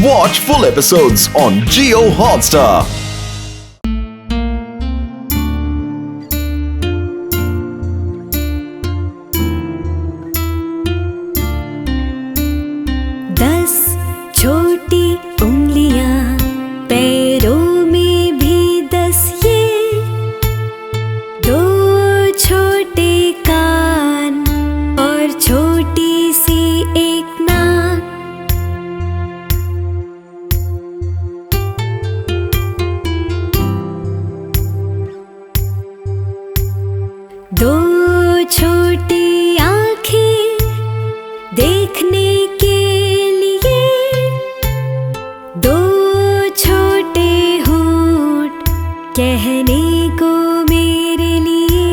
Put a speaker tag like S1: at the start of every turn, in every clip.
S1: Watch full episodes on Jio Hotstar.
S2: छोटी उंगलियां पैरों में भी 10 ये, 2 छोटे कान और छोटी सी एक नाक। 2 छोटी आँखें देखने के लिए, 2 छोटे होंठ कहने को मेरे लिए।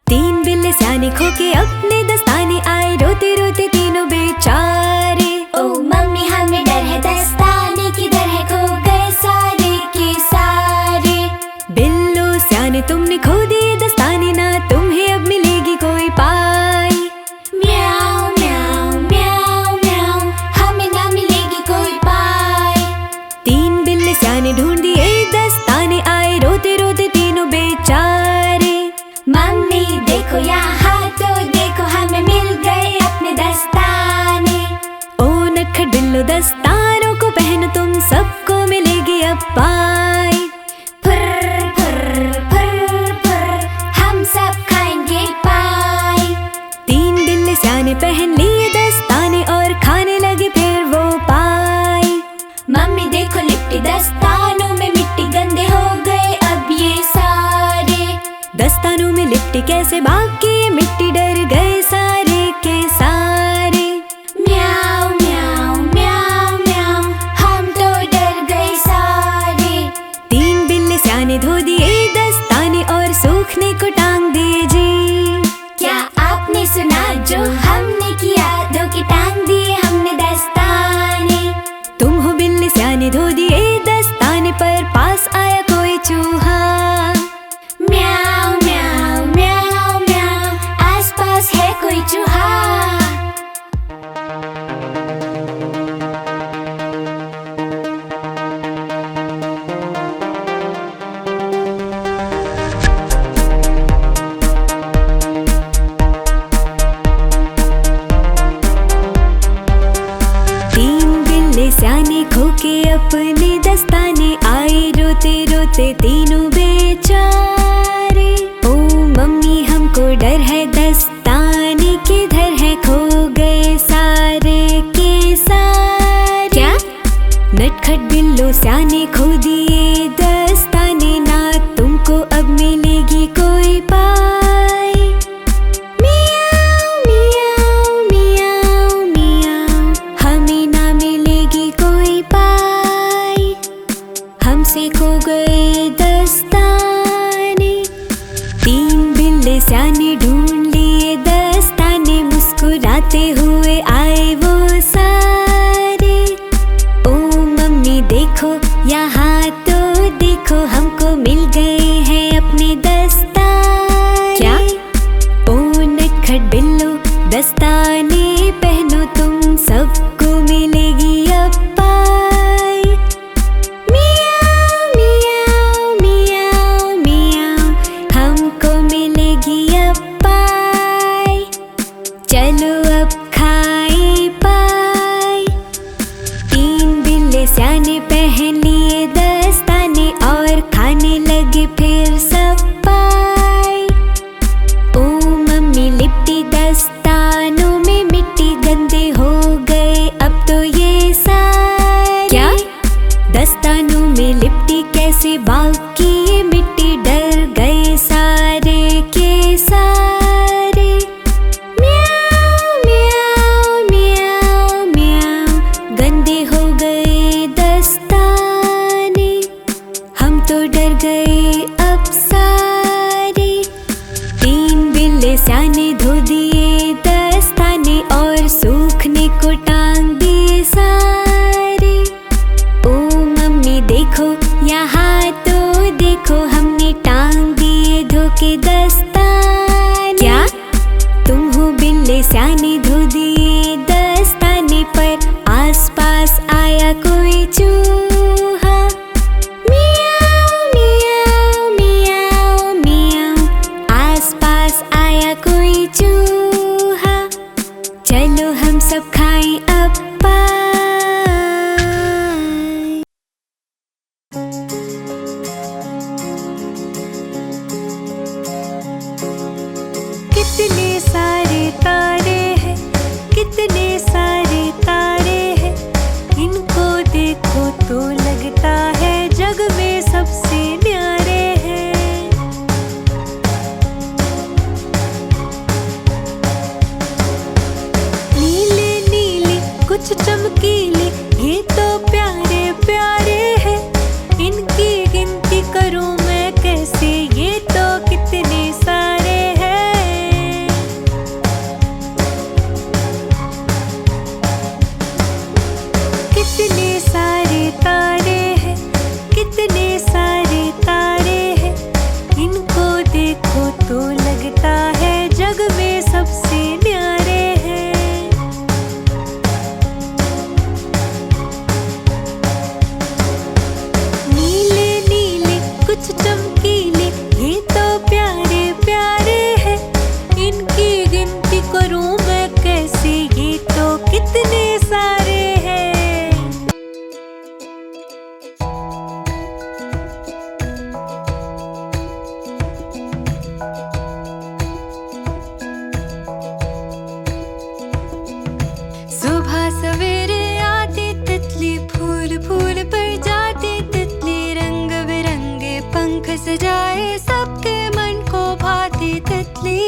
S2: 3 बिल्ले सियाने खो के अपने दस्ताने आए, रोते रोते तीनों बेचारे।
S3: ओ मम्मी हमें डर है, दस्ताने किधर है, खो गए सारे के सारे।
S2: बिल्लो सियाने तुमने खो दिए दस्ताने, ना तुम्हें अब मिलेगी कोई पाई।
S3: म्याऊं म्याऊं म्याऊं म्याऊं, हमें ना मिलेगी कोई पाई।
S2: 3 बिल्ले सियाने ढूंढ दिए दस्ताने आए, रोते रोते तीनों बेचारे।
S3: मम्मी देखो यहाँ तो देखो, हमें मिल गए अपने दस्ताने।
S2: ओ नटखट बिल्लो दस्तानों को पहनो तुम, सबको मिलेगी अब पाई।
S3: फुर फुर फुर फुर, हम सब खाएंगे पाई।
S2: 3 बिल्ले सियाने पहन लिए दस्ताने और खाने लगे फिर वो पाई।
S3: मम्मी देखो लिपटी दस्तानों में मिट्टी, गंदे हो गए अब ये सारे।
S2: दस्तानों में लिपटी कैसे, बाकी ये मिट्टी डर गए सारे के सारे।
S3: म्याऊं म्याऊं म्याऊं म्याऊं, हम तो डर गए सारे।
S2: 3 बिल्ले सियाने धो दिए दस्ताने और सूखने को टांग दिए जी।
S3: क्या आपने सुना जो हमने किया, धो के टांग दिए हमने दस्ताने।
S2: तुम हो बिल्ले सियाने धो दिए दस्ताने, पर पास आया कोई चूहा।
S3: म्याऊं म्याऊं म्याऊं म्याऊं, आसपास है कोई चूहा।
S2: सियाने खो के अपने दस्ताने आए, रोते रोते तीनों बेचारे। ओ मम्मी हमको डर है, दस्ताने किधर है, खो गए सारे के सारे। क्या? नटखट बिल्लो सियाने खो दिए दस्ताने, ना तुमको अब मिलेगी कोई पाई। मियाऊं मियाऊं मियाऊं मियाऊं, हमें ना मिलेगी कोई पाई। हमसे खो गए दस्ताने। 3 बिल्ले सियाने ढूंढ लिए दस्ताने, मुस्कुराते हुए आए वो सारे। ओ मम्मी देखो यहाँ तो देखो, हमको मिल गए हैं अपने दस्ताने। क्या? ओ नटखट बिल्लो दस्ताने पहनो तुम, सबको मिलेगी अब पाई। मियाऊं मियाऊं मियाऊं मियाऊं, हमको मिलेगी अब पाई। चलो अब खाए पाई। 3 बिल्ले सियाने पहन लिए दस्ताने और खाने लगे फिर सब पाई। ओ मम्मी लिपटी दस्तानों में मिट्टी, गंदे हो गए अब तो ये सारे। क्या? दस्तानों में लिपटी कैसे, बाकी ये मिट्टी डर गए सारे के सारे। म्याऊं म्याऊं म्याऊं म्याऊं, गंदे हो गए दस्ताने, हम तो डर गए अब सारे। 3 बिल्ले सियाने धो दिए दस्ताने और सूखने को टांग दिए सारे। ओ मम्मी देखो यहाँ तो देखो, हमने टांग दिए धो के दस्ताने। क्या? तुम हो पास आया कोई चूहा, चलो हम सब खाएं अब पाए। कितने सारे तारे हैं, कितने सारे तारे हैं, इनको देखो तो लगता है जग में सबसे न्यारे हैं। नीले नीले कुछ चमकीले, ये तो प्यारे प्यारे हैं, इनकी गिनती करूं मैं कैसे, ये तो कितने सारे हैं। कितने सारे तारे हैं, कितने सारे तारे हैं, इनको देखो तो लगता है जग में सबसे न्यारे हैं। नीले नीले कुछ चमकीले, ये तो प्यारे प्यारे हैं, इनकी गिनती करूं मैं कैसे, ये तो कितने सारे हैं। सुबह सवेरे आती तितली, फूल फूल पर जाती तितली, रंग बिरंगे पंख सजाए सबके मन को भाती तितली।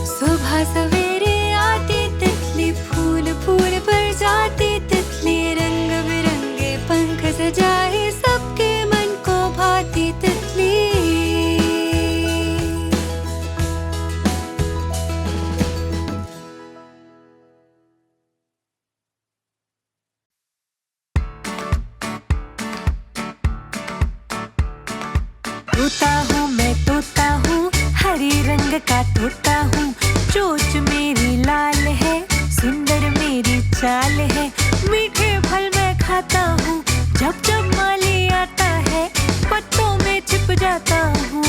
S2: सुबह सवेरे आती तितली, फूल फूल पर जाती तितली, रंग बिरंगे पंख सजाए सबके मन को भाती तितली। तोता हूँ मैं तोता हूँ, हरे रंग का तोता हूँ, चोंच मेरी लाल है, सुंदर मेरी चाल है, मीठे फल मैं खाता हूँ, जब जब माली आता है पत्तों में छिप जाता हूँ।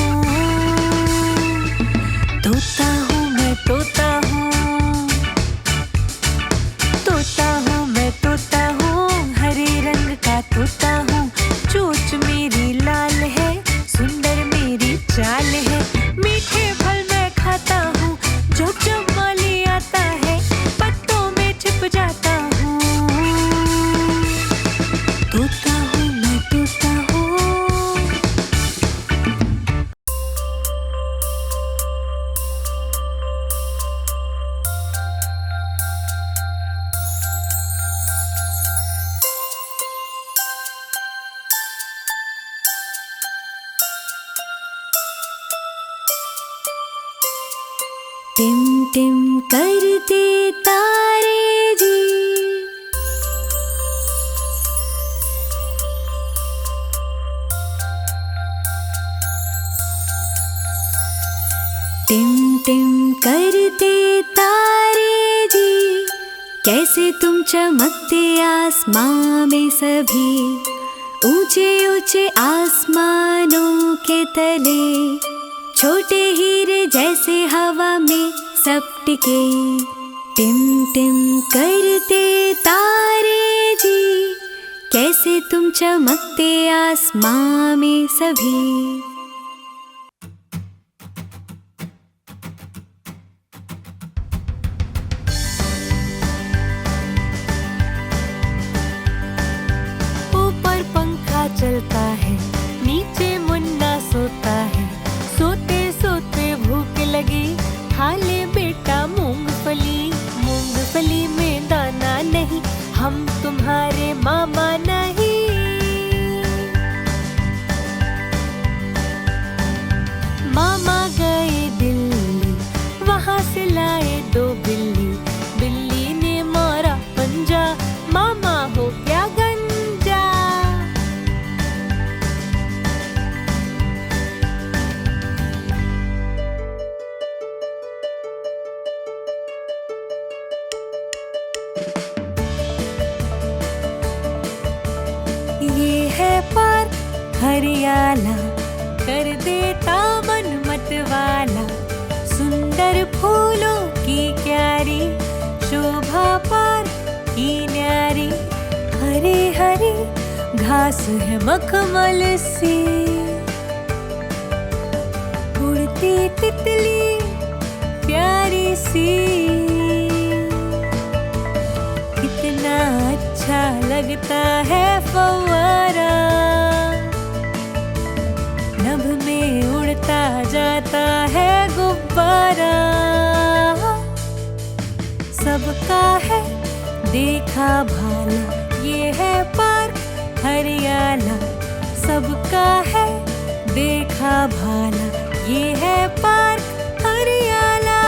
S2: तोता हूँ मैं तोता हूँ, तोता हूँ मैं तोता हूँ, हरे रंग का तोता हूँ, चोंच मेरी लाल है, सुंदर मेरी चाल है, मीठे फल मैं खाता हूँ, जब जब माली आता है पत्तों में छिप जाता हूँ। तोता हूँ मैं तोता हूँ। टिम टिम करते तारे जी, टिम टिम करते तारे जी, कैसे तुम चमकते आसमां में सभी, ऊंचे ऊंचे आसमानों के तले, छोटे हीरे जैसे हवा में सब टिके। टिम टिम करते तारे जी, कैसे तुम चमकते आसमां में सभी। ऊपर पंखा चलता है, नीचे मुन्ना सोता है, सोते सोते भूख लगी, खा ले बेटा मूंगफली, मूंगफली में दाना नहीं, हम तुम्हारे मामा नहीं। वाला, कर देता मन मत वाला। सुंदर फूलों की क्यारी, शोभा पार की न्यारी। हरी हरी घास है मखमल सी, उड़ती तितली प्यारी सी। कितना अच्छा लगता है फव्वारा, नभ में उड़ता जाता है गुब्बारा। सबका है देखा भाला, ये है पार्क हरियाला। सबका है देखा भाला, ये है park Hariyala.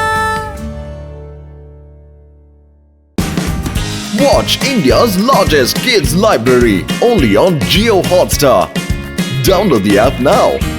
S1: Watch India's largest kids library only on Jio Hotstar. Download the app now.